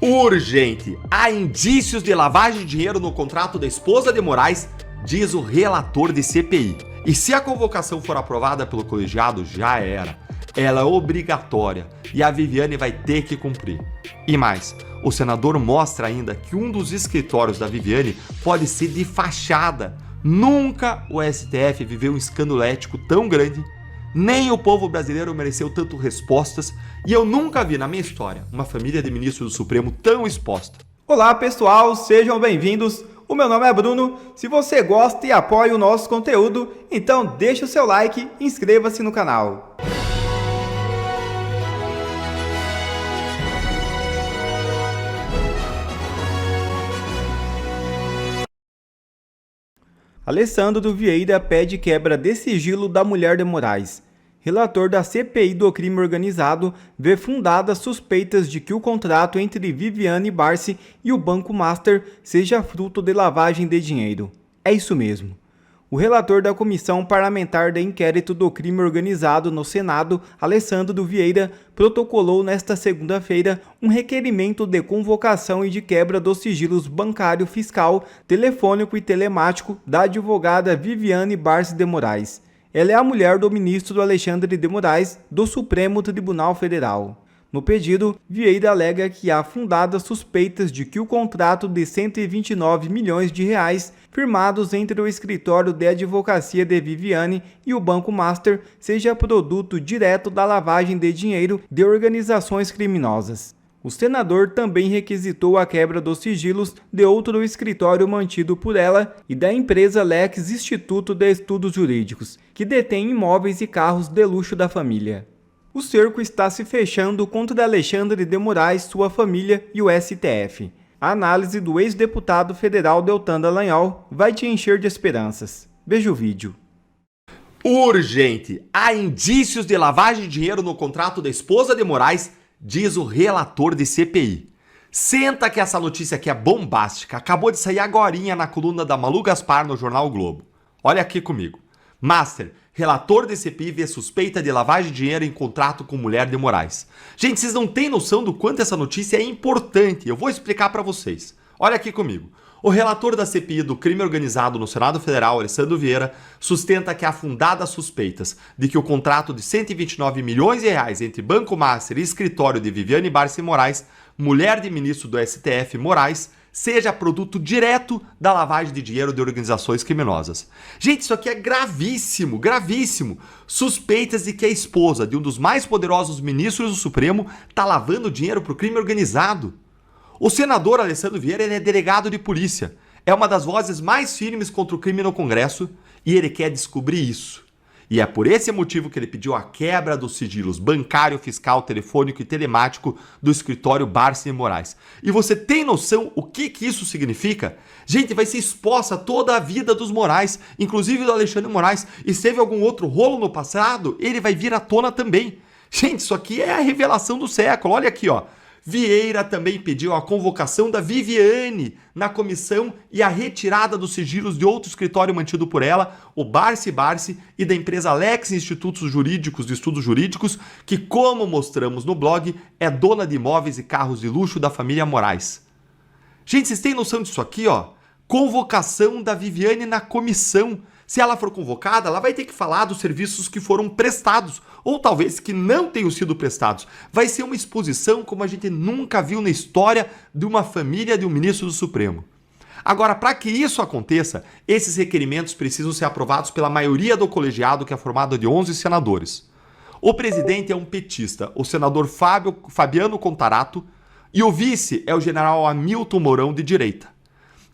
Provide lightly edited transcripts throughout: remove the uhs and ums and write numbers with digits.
Urgente! Há indícios de lavagem de dinheiro no contrato da esposa de Moraes, diz o relator de CPI. E se a convocação for aprovada pelo colegiado, já era. Ela é obrigatória e a Viviane vai ter que cumprir. E mais, o senador mostra ainda que um dos escritórios da Viviane pode ser de fachada. Nunca o STF viveu um escândalo ético tão grande, nem o povo brasileiro mereceu tanto respostas, e eu nunca vi na minha história uma família de ministros do Supremo tão exposta. Olá pessoal, sejam bem-vindos. O meu nome é Bruno. Se você gosta e apoia o nosso conteúdo, então deixa o seu like e inscreva-se no canal. Alessandro Vieira pede quebra de sigilo da mulher de Moraes. Relator da CPI do crime organizado vê fundadas suspeitas de que o contrato entre Viviane Barsi e o Banco Master seja fruto de lavagem de dinheiro. É isso mesmo. O relator da Comissão Parlamentar de Inquérito do Crime Organizado no Senado, Alessandro Vieira, protocolou nesta segunda-feira um requerimento de convocação e de quebra dos sigilos bancário, fiscal, telefônico e telemático da advogada Viviane Barsi de Moraes. Ela é a mulher do ministro Alexandre de Moraes, do Supremo Tribunal Federal. No pedido, Vieira alega que há fundadas suspeitas de que o contrato de 129 milhões de reais firmados entre o escritório de advocacia de Viviane e o Banco Master seja produto direto da lavagem de dinheiro de organizações criminosas. O senador também requisitou a quebra dos sigilos de outro escritório mantido por ela e da empresa Lex Instituto de Estudos Jurídicos, que detém imóveis e carros de luxo da família. O cerco está se fechando contra Alexandre de Moraes, sua família e o STF. A análise do ex-deputado federal Deltan Dallagnol vai te encher de esperanças. Veja o vídeo. Urgente! Há indícios de lavagem de dinheiro no contrato da esposa de Moraes, diz o relator de CPI. Senta que essa notícia aqui é bombástica. Acabou de sair agorinha na coluna da Malu Gaspar no jornal o Globo. Olha aqui comigo. Master, relator de CPI vê suspeita de lavagem de dinheiro em contrato com mulher de Moraes. Gente, vocês não têm noção do quanto essa notícia é importante. Eu vou explicar para vocês. Olha aqui comigo. O relator da CPI do crime organizado no Senado Federal, Alessandro Vieira, sustenta que há fundadas suspeitas de que o contrato de 129 milhões de reais entre Banco Master e escritório de Viviane Barsi Moraes, mulher de ministro do STF Moraes, seja produto direto da lavagem de dinheiro de organizações criminosas. Gente, isso aqui é gravíssimo, gravíssimo. Suspeitas de que a esposa de um dos mais poderosos ministros do Supremo está lavando dinheiro para o crime organizado. O senador Alessandro Vieira é delegado de polícia, é uma das vozes mais firmes contra o crime no Congresso e ele quer descobrir isso. E é por esse motivo que ele pediu a quebra dos sigilos bancário, fiscal, telefônico e telemático do escritório Barsi e Moraes. E você tem noção o que isso significa? Gente, vai ser exposta toda a vida dos Moraes, inclusive do Alexandre Moraes. E se teve algum outro rolo no passado, ele vai vir à tona também. Gente, isso aqui é a revelação do século. Olha aqui, ó. Vieira também pediu a convocação da Viviane na comissão e a retirada dos sigilos de outro escritório mantido por ela, o Barsi e da empresa Lex Institutos Jurídicos de Estudos Jurídicos, que, como mostramos no blog, é dona de imóveis e carros de luxo da família Moraes. Gente, vocês têm noção disso aqui, ó? Convocação da Viviane na comissão. Se ela for convocada, ela vai ter que falar dos serviços que foram prestados, ou talvez que não tenham sido prestados. Vai ser uma exposição como a gente nunca viu na história de uma família de um ministro do Supremo. Agora, para que isso aconteça, esses requerimentos precisam ser aprovados pela maioria do colegiado, que é formado de 11 senadores. O presidente é um petista, o senador Fabiano Contarato, e o vice é o general Hamilton Mourão, de direita.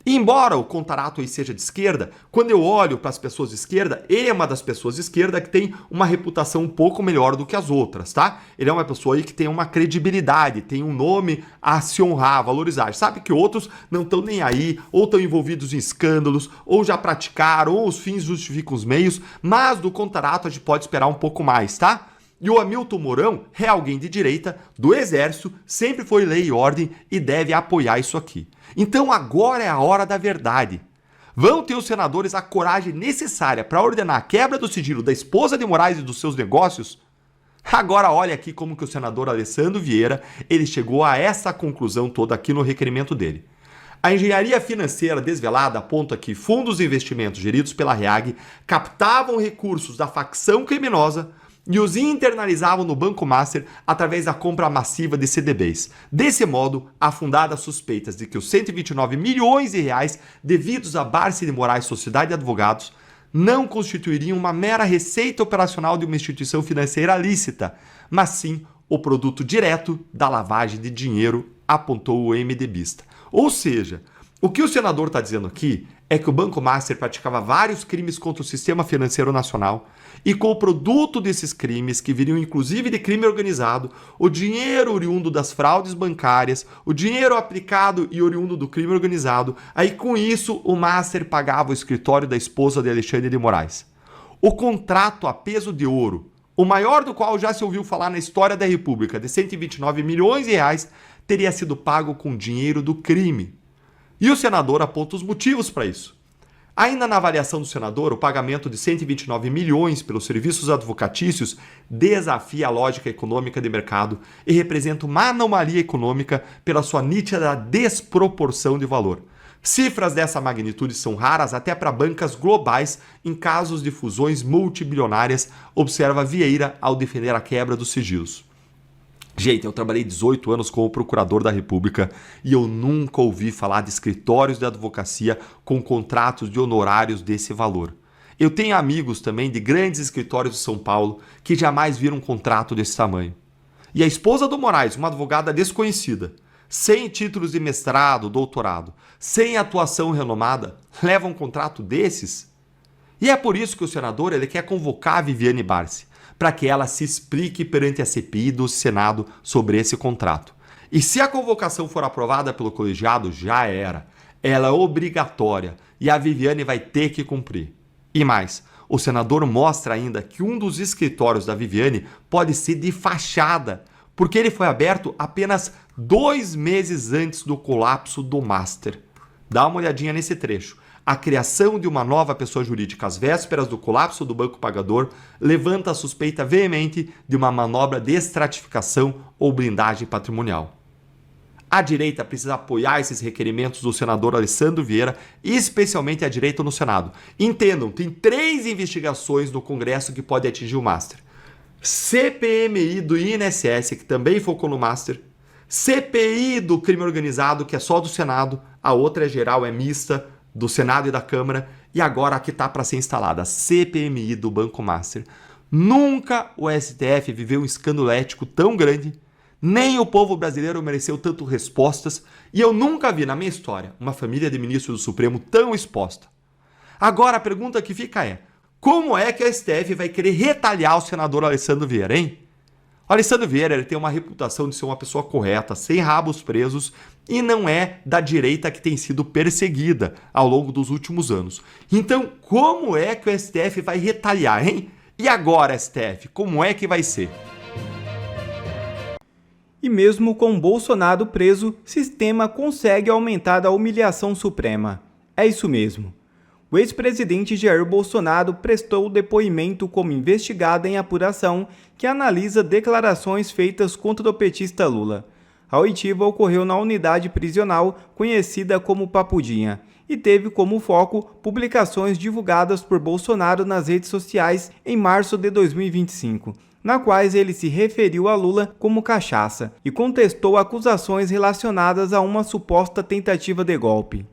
E embora o Contarato aí seja de esquerda, quando eu olho para as pessoas de esquerda, ele é uma das pessoas de esquerda que tem uma reputação um pouco melhor do que as outras, tá? Ele é uma pessoa aí que tem uma credibilidade, tem um nome a se honrar, a valorizar. Sabe que outros não estão nem aí, ou estão envolvidos em escândalos, ou já praticaram, ou os fins justificam os meios, mas do Contarato a gente pode esperar um pouco mais, tá? E o Hamilton Mourão é alguém de direita, do Exército, sempre foi lei e ordem e deve apoiar isso aqui. Então agora é a hora da verdade. Vão ter os senadores a coragem necessária para ordenar a quebra do sigilo da esposa de Moraes e dos seus negócios? Agora olha aqui como que o senador Alessandro Vieira ele chegou a essa conclusão toda aqui no requerimento dele. A engenharia financeira desvelada aponta que fundos de investimentos geridos pela REAG captavam recursos da facção criminosa e os internalizavam no Banco Master através da compra massiva de CDBs. Desse modo, afundadas suspeitas de que os 129 milhões de reais devidos a Barsi de Moraes Sociedade de Advogados não constituiriam uma mera receita operacional de uma instituição financeira lícita, mas sim o produto direto da lavagem de dinheiro, apontou o MDBista. Ou seja, o que o senador está dizendo aqui é que o Banco Master praticava vários crimes contra o sistema financeiro nacional e com o produto desses crimes, que viriam inclusive de crime organizado, o dinheiro oriundo das fraudes bancárias, o dinheiro aplicado e oriundo do crime organizado, aí com isso o Master pagava o escritório da esposa de Alexandre de Moraes. O contrato a peso de ouro, o maior do qual já se ouviu falar na história da República, de 129 milhões de reais, teria sido pago com dinheiro do crime. E o senador aponta os motivos para isso. Ainda na avaliação do senador, o pagamento de 129 milhões pelos serviços advocatícios desafia a lógica econômica de mercado e representa uma anomalia econômica pela sua nítida desproporção de valor. Cifras dessa magnitude são raras até para bancas globais em casos de fusões multibilionárias, observa Vieira ao defender a quebra dos sigilos. Gente, eu trabalhei 18 anos como procurador da República e eu nunca ouvi falar de escritórios de advocacia com contratos de honorários desse valor. Eu tenho amigos também de grandes escritórios de São Paulo que jamais viram um contrato desse tamanho. E a esposa do Moraes, uma advogada desconhecida, sem títulos de mestrado, doutorado, sem atuação renomada, leva um contrato desses? E é por isso que o senador ele quer convocar a Viviane Barsi, para que ela se explique perante a CPI do Senado sobre esse contrato. E se a convocação for aprovada pelo colegiado, já era. Ela é obrigatória e a Viviane vai ter que cumprir. E mais, o senador mostra ainda que um dos escritórios da Viviane pode ser de fachada, porque ele foi aberto apenas 2 meses antes do colapso do Master. Dá uma olhadinha nesse trecho. A criação de uma nova pessoa jurídica às vésperas do colapso do banco pagador levanta a suspeita veemente de uma manobra de estratificação ou blindagem patrimonial. A direita precisa apoiar esses requerimentos do senador Alessandro Vieira, especialmente a direita no Senado. Entendam, tem 3 investigações no Congresso que podem atingir o Master. CPMI do INSS, que também focou no Master. CPI do crime organizado, que é só do Senado. A outra é geral, é mista, do Senado e da Câmara, e agora aqui está para ser instalada a CPMI do Banco Master. Nunca o STF viveu um escândalo ético tão grande, nem o povo brasileiro mereceu tanto respostas, e eu nunca vi na minha história uma família de ministros do Supremo tão exposta. Agora a pergunta que fica é, como é que o STF vai querer retalhar o senador Alessandro Vieira, hein? O Alessandro Vieira ele tem uma reputação de ser uma pessoa correta, sem rabos presos, e não é da direita que tem sido perseguida ao longo dos últimos anos. Então, como é que o STF vai retalhar, hein? E agora, STF, como é que vai ser? E mesmo com Bolsonaro preso, sistema consegue aumentar a humilhação suprema. É isso mesmo. O ex-presidente Jair Bolsonaro prestou depoimento como investigado em apuração que analisa declarações feitas contra o petista Lula. A oitiva ocorreu na unidade prisional conhecida como Papudinha e teve como foco publicações divulgadas por Bolsonaro nas redes sociais em março de 2025, na quais ele se referiu a Lula como cachaça e contestou acusações relacionadas a uma suposta tentativa de golpe.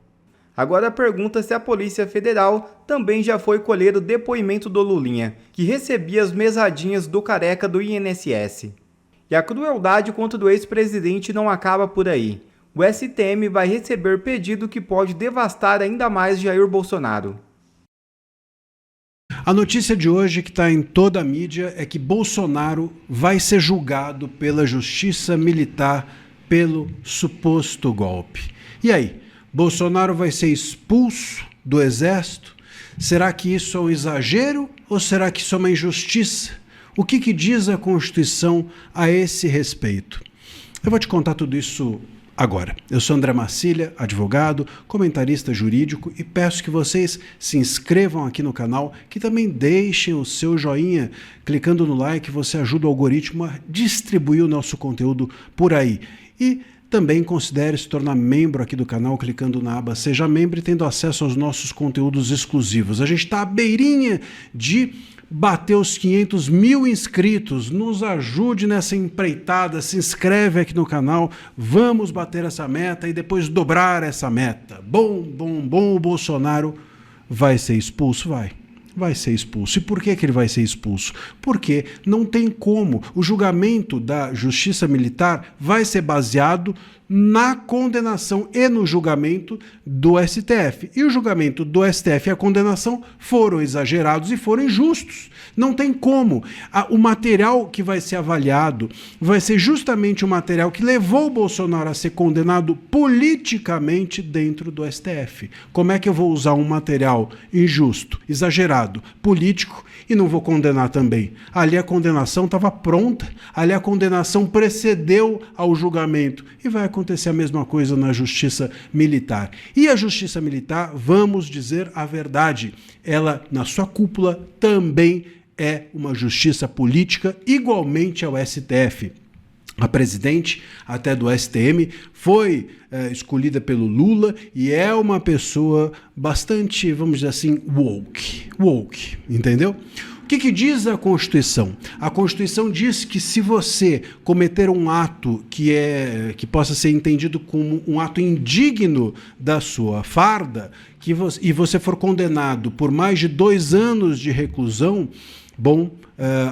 Agora pergunta se a Polícia Federal também já foi colher o depoimento do Lulinha, que recebia as mesadinhas do careca do INSS. E a crueldade contra o ex-presidente não acaba por aí. O STM vai receber pedido que pode devastar ainda mais Jair Bolsonaro. A notícia de hoje que está em toda a mídia é que Bolsonaro vai ser julgado pela Justiça Militar pelo suposto golpe. E aí? Bolsonaro vai ser expulso do Exército? Será que isso é um exagero ou será que isso é uma injustiça? O que diz a Constituição a esse respeito? Eu vou te contar tudo isso agora. Eu sou André Marcília, advogado, comentarista jurídico, e peço que vocês se inscrevam aqui no canal, que também deixem o seu joinha, clicando no like, você ajuda o algoritmo a distribuir o nosso conteúdo por aí. E também considere se tornar membro aqui do canal, clicando na aba Seja Membro e tendo acesso aos nossos conteúdos exclusivos. A gente está à beirinha de bater os 500 mil inscritos. Nos ajude nessa empreitada, se inscreve aqui no canal, vamos bater essa meta e depois dobrar essa meta. Bom, o Bolsonaro vai ser expulso? Vai ser expulso. E por que ele vai ser expulso? Porque não tem como. O julgamento da Justiça Militar vai ser baseado na condenação e no julgamento do STF. E o julgamento do STF e a condenação foram exagerados e foram injustos. Não tem como. O material que vai ser avaliado vai ser justamente o material que levou o Bolsonaro a ser condenado politicamente dentro do STF. Como é que eu vou usar um material injusto, exagerado, político e não vou condenar também? Ali a condenação estava pronta, ali a condenação precedeu ao julgamento e vai acontecer a mesma coisa na Justiça Militar. E a Justiça Militar, vamos dizer a verdade, ela na sua cúpula também é uma justiça política igualmente ao STF. A presidente até do STM foi escolhida pelo Lula e é uma pessoa bastante, vamos dizer assim, woke, entendeu? O que diz a Constituição? A Constituição diz que se você cometer um ato que possa ser entendido como um ato indigno da sua farda, e você for condenado por mais de 2 anos de reclusão,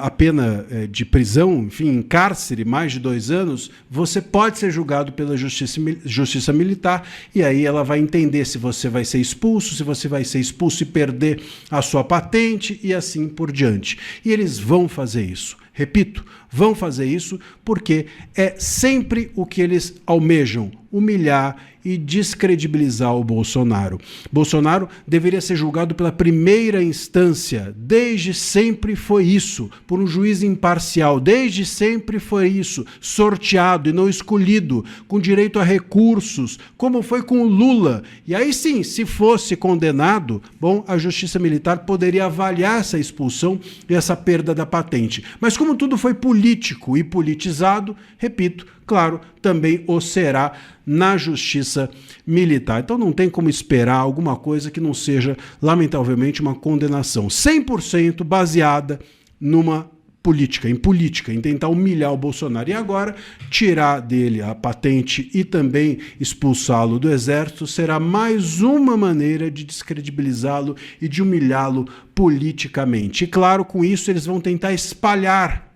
a pena de prisão, enfim, em cárcere, mais de 2 anos, você pode ser julgado pela Justiça Militar, e aí ela vai entender se você vai ser expulso, se você vai ser expulso e perder a sua patente, e assim por diante. E eles vão fazer isso. Repito, vão fazer isso porque é sempre o que eles almejam: humilhar e descredibilizar o Bolsonaro. Bolsonaro deveria ser julgado pela primeira instância, desde sempre foi isso, por um juiz imparcial, desde sempre foi isso, sorteado e não escolhido, com direito a recursos, como foi com o Lula. E aí sim, se fosse condenado, a Justiça Militar poderia avaliar essa expulsão e essa perda da patente. Mas como tudo foi político e politizado, repito, claro, também o será na Justiça Militar. Então não tem como esperar alguma coisa que não seja, lamentavelmente, uma condenação 100% baseada em política, em tentar humilhar o Bolsonaro. E agora, tirar dele a patente e também expulsá-lo do Exército será mais uma maneira de descredibilizá-lo e de humilhá-lo politicamente. E claro, com isso eles vão tentar espalhar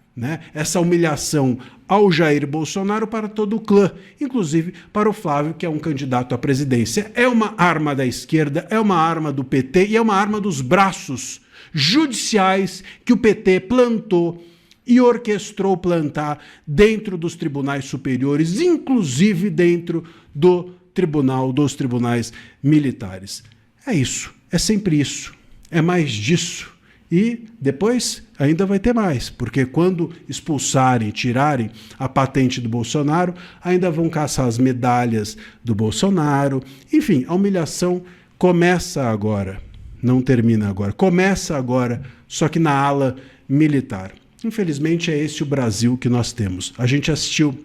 essa humilhação ao Jair Bolsonaro para todo o clã, inclusive para o Flávio, que é um candidato à presidência. É uma arma da esquerda, é uma arma do PT e é uma arma dos braços judiciais que o PT plantou e orquestrou plantar dentro dos tribunais superiores, inclusive dentro dos tribunais militares. É isso, é sempre isso, é mais disso. E depois ainda vai ter mais, porque quando expulsarem, tirarem a patente do Bolsonaro, ainda vão caçar as medalhas do Bolsonaro. Enfim, a humilhação começa agora, não termina agora, começa agora, só que na ala militar. Infelizmente é esse o Brasil que nós temos. A gente assistiu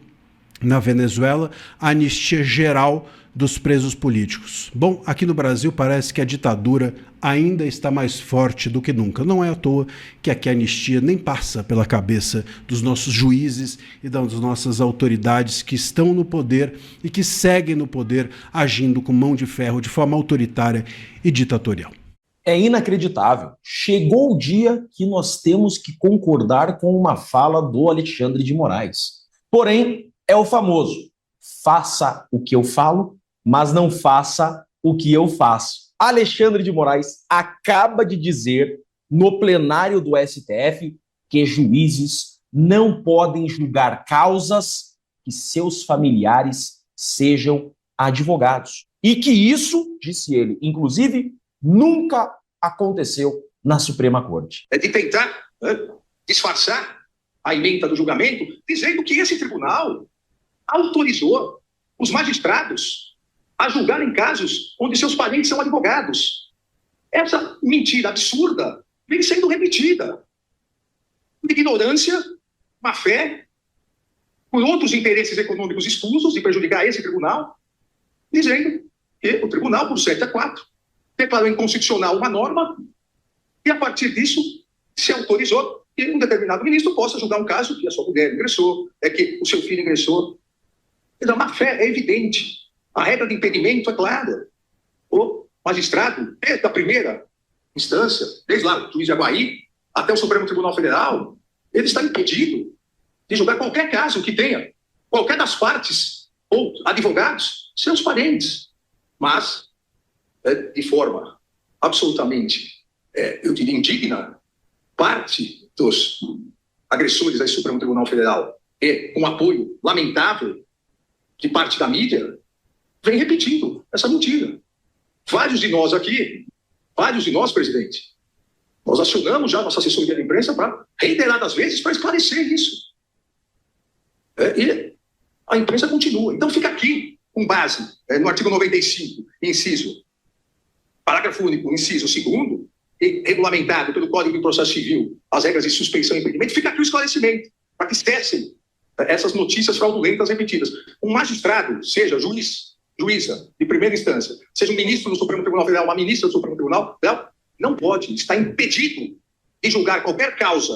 na Venezuela a anistia geral dos presos políticos. Aqui no Brasil parece que a ditadura ainda está mais forte do que nunca. Não é à toa que aqui a anistia nem passa pela cabeça dos nossos juízes e das nossas autoridades que estão no poder e que seguem no poder, agindo com mão de ferro de forma autoritária e ditatorial. É inacreditável. Chegou o dia que nós temos que concordar com uma fala do Alexandre de Moraes. Porém, é o famoso: faça o que eu falo, mas não faça o que eu faço. Alexandre de Moraes acaba de dizer no plenário do STF que juízes não podem julgar causas que seus familiares sejam advogados. E que isso, disse ele, inclusive, nunca aconteceu na Suprema Corte. É de tentar disfarçar a ementa do julgamento, dizendo que esse tribunal autorizou os magistrados a julgarem casos onde seus parentes são advogados. Essa mentira absurda vem sendo repetida. Ignorância, má fé, por outros interesses econômicos escusos de prejudicar esse tribunal, dizendo que o tribunal, por 7-4, declarou inconstitucional uma norma e, a partir disso, se autorizou que um determinado ministro possa julgar um caso que a sua mulher ingressou, que o seu filho ingressou. A má fé é evidente. A regra de impedimento é clara. O magistrado, desde a primeira instância, desde lá o juiz de Aguaí, até o Supremo Tribunal Federal, ele está impedido de julgar qualquer caso que tenha qualquer das partes ou advogados, seus parentes. Mas, de forma absolutamente, eu diria, indigna, parte dos agressores do Supremo Tribunal Federal e um apoio lamentável de parte da mídia, vem repetindo essa mentira. Vários de nós aqui, presidente, nós acionamos já a nossa assessoria de imprensa para, reiteradas vezes, para esclarecer isso. E a imprensa continua. Então fica aqui, com base no artigo 95, inciso, parágrafo único, inciso 2º, regulamentado pelo Código de Processo Civil, as regras de suspeição e impedimento, fica aqui o esclarecimento, para que cessem essas notícias fraudulentas repetidas. Um magistrado, seja juiz, juíza de primeira instância, seja um ministro do Supremo Tribunal Federal, uma ministra do Supremo Tribunal Federal, não pode, está impedido de julgar qualquer causa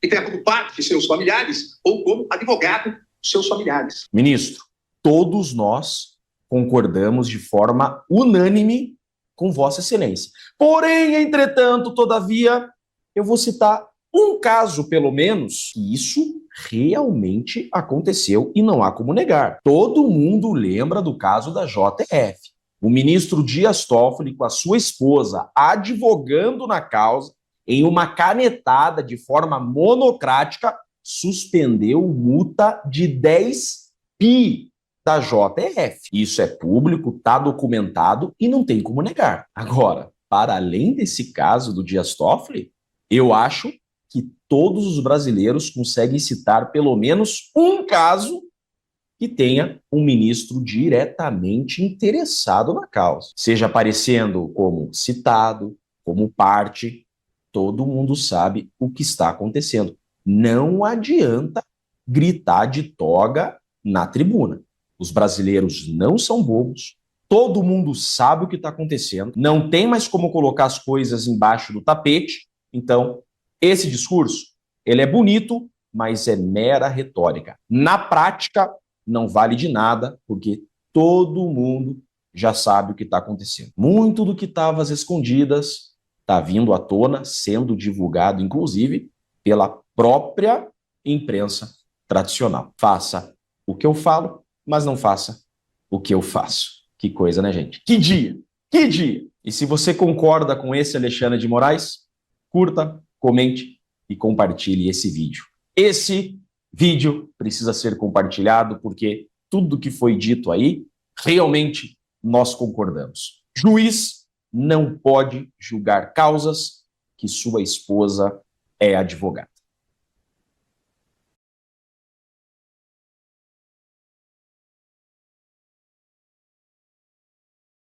que tenha como parte de seus familiares ou como advogado de seus familiares. Ministro, todos nós concordamos de forma unânime com Vossa Excelência. Porém, entretanto, todavia, eu vou citar um caso, pelo menos, que isso realmente aconteceu e não há como negar. Todo mundo lembra do caso da JF. O ministro Dias Toffoli, com a sua esposa, advogando na causa, em uma canetada de forma monocrática, suspendeu multa de 10 pi da JF. Isso é público, está documentado e não tem como negar. Agora, para além desse caso do Dias Toffoli, eu acho que todos os brasileiros conseguem citar pelo menos um caso que tenha um ministro diretamente interessado na causa. Seja aparecendo como citado, como parte, todo mundo sabe o que está acontecendo. Não adianta gritar de toga na tribuna. Os brasileiros não são bobos, todo mundo sabe o que está acontecendo, não tem mais como colocar as coisas embaixo do tapete. Então, esse discurso, ele é bonito, mas é mera retórica. Na prática, não vale de nada, porque todo mundo já sabe o que está acontecendo. Muito do que estava às escondidas está vindo à tona, sendo divulgado, inclusive, pela própria imprensa tradicional. Faça o que eu falo, mas não faça o que eu faço. Que coisa, né, gente? Que dia! Que dia! E se você concorda com esse Alexandre de Moraes, curta, comente e compartilhe esse vídeo. Esse vídeo precisa ser compartilhado porque tudo que foi dito aí, realmente nós concordamos. Juiz não pode julgar causas que sua esposa é advogada.